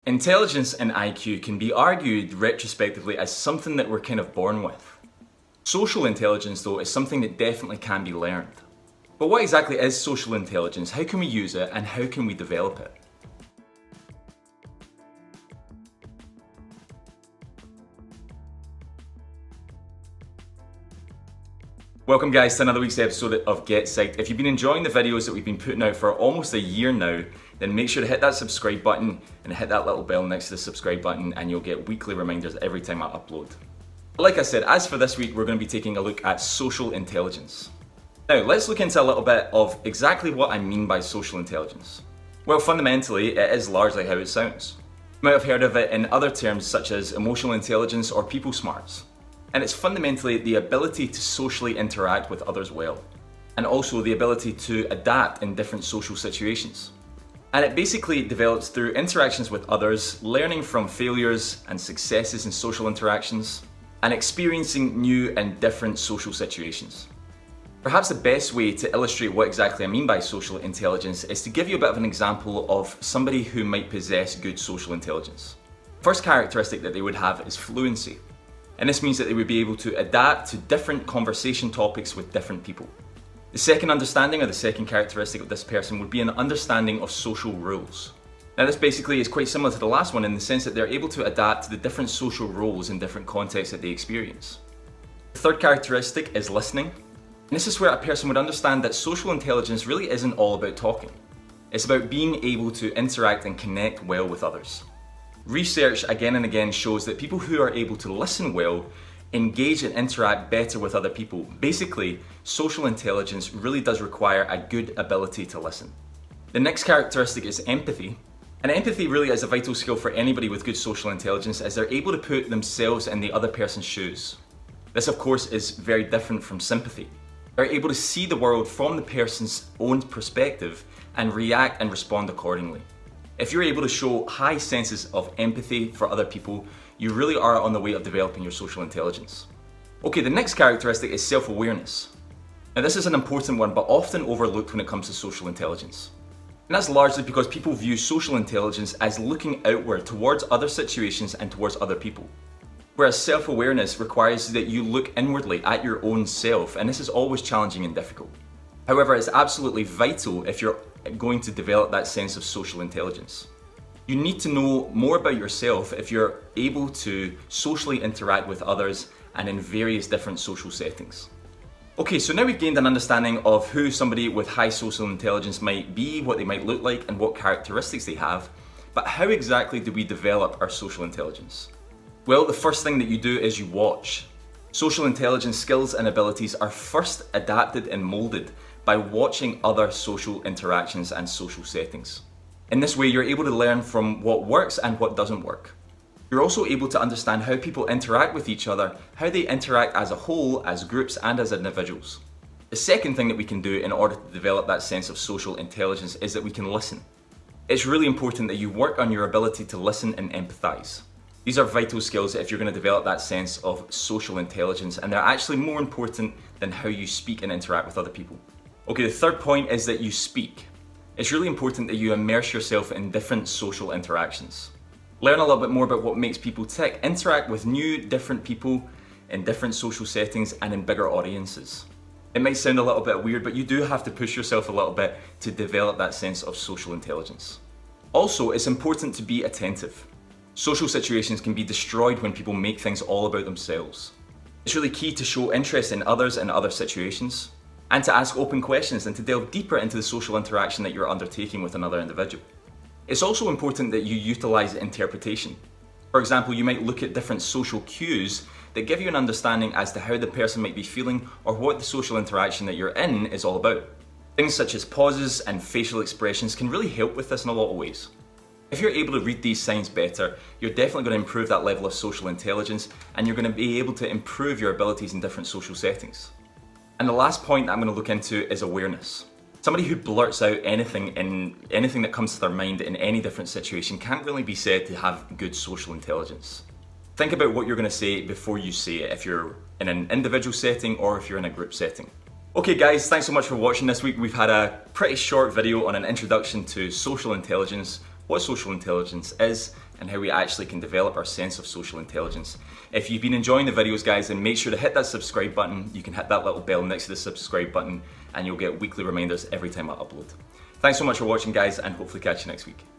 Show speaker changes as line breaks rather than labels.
Intelligence and IQ can be argued retrospectively as something that we're kind of born with. Social intelligence, though, is something that definitely can be learned. But what exactly is social intelligence? How can we use it and how can we develop it? Welcome guys to another week's episode of Get Psyched. If you've been enjoying the videos that we've been putting out for almost a year now, then make sure to hit that subscribe button and hit that little bell next to the subscribe button and you'll get weekly reminders every time I upload. Like I said, as for this week, we're going to be taking a look at social intelligence. Now, let's look into a little bit of exactly what I mean by social intelligence. Well, fundamentally, it is largely how it sounds. You might have heard of it in other terms such as emotional intelligence or people smarts. And it's fundamentally the ability to socially interact with others well, and also the ability to adapt in different social situations. And it basically develops through interactions with others, learning from failures and successes in social interactions, and experiencing new and different social situations. Perhaps the best way to illustrate what exactly I mean by social intelligence is to give you a bit of an example of somebody who might possess good social intelligence. First characteristic that they would have is fluency. And this means that they would be able to adapt to different conversation topics with different people. The second understanding, or the second characteristic of this person, would be an understanding of social rules. Now this basically is quite similar to the last one in the sense that they're able to adapt to the different social roles in different contexts that they experience. The third characteristic is listening. And this is where a person would understand that social intelligence really isn't all about talking. It's about being able to interact and connect well with others. Research again and again shows that people who are able to listen well engage and interact better with other people. Basically, social intelligence really does require a good ability to listen. The next characteristic is empathy. And empathy really is a vital skill for anybody with good social intelligence as they're able to put themselves in the other person's shoes. This of course is very different from sympathy. They're able to see the world from the person's own perspective and react and respond accordingly. If you're able to show high senses of empathy for other people, you really are on the way of developing your social intelligence. Okay, the next characteristic is self-awareness. Now this is an important one, but often overlooked when it comes to social intelligence. And that's largely because people view social intelligence as looking outward towards other situations and towards other people. Whereas self-awareness requires that you look inwardly at your own self, and this is always challenging and difficult. However, it's absolutely vital if you're going to develop that sense of social intelligence. You need to know more about yourself if you're able to socially interact with others and in various different social settings. Okay, so now we've gained an understanding of who somebody with high social intelligence might be, what they might look like, and what characteristics they have. But how exactly do we develop our social intelligence? Well, the first thing that you do is you watch. Social intelligence skills and abilities are first adapted and molded by watching other social interactions and social settings. In this way, you're able to learn from what works and what doesn't work. You're also able to understand how people interact with each other, how they interact as a whole, as groups, and as individuals. The second thing that we can do in order to develop that sense of social intelligence is that we can listen. It's really important that you work on your ability to listen and empathize. These are vital skills if you're going to develop that sense of social intelligence, and they're actually more important than how you speak and interact with other people. Okay, the third point is that you speak. It's really important that you immerse yourself in different social interactions. Learn a little bit more about what makes people tick, interact with new, different people in different social settings and in bigger audiences. It might sound a little bit weird, but you do have to push yourself a little bit to develop that sense of social intelligence. Also, it's important to be attentive. Social situations can be destroyed when people make things all about themselves. It's really key to show interest in others and other situations, and to ask open questions and to delve deeper into the social interaction that you're undertaking with another individual. It's also important that you utilize interpretation. For example, you might look at different social cues that give you an understanding as to how the person might be feeling or what the social interaction that you're in is all about. Things such as pauses and facial expressions can really help with this in a lot of ways. If you're able to read these signs better, you're definitely going to improve that level of social intelligence and you're going to be able to improve your abilities in different social settings. And the last point that I'm going to look into is awareness. Somebody who blurts out anything that comes to their mind in any different situation can't really be said to have good social intelligence. Think about what you're going to say before you say it if you're in an individual setting or if you're in a group setting. Okay guys, thanks so much for watching this week. We've had a pretty short video on an introduction to social intelligence, what social intelligence is, and how we actually can develop our sense of social intelligence. If you've been enjoying the videos, guys, then make sure to hit that subscribe button. You can hit that little bell next to the subscribe button and you'll get weekly reminders every time I upload. Thanks so much for watching, guys, and hopefully catch you next week.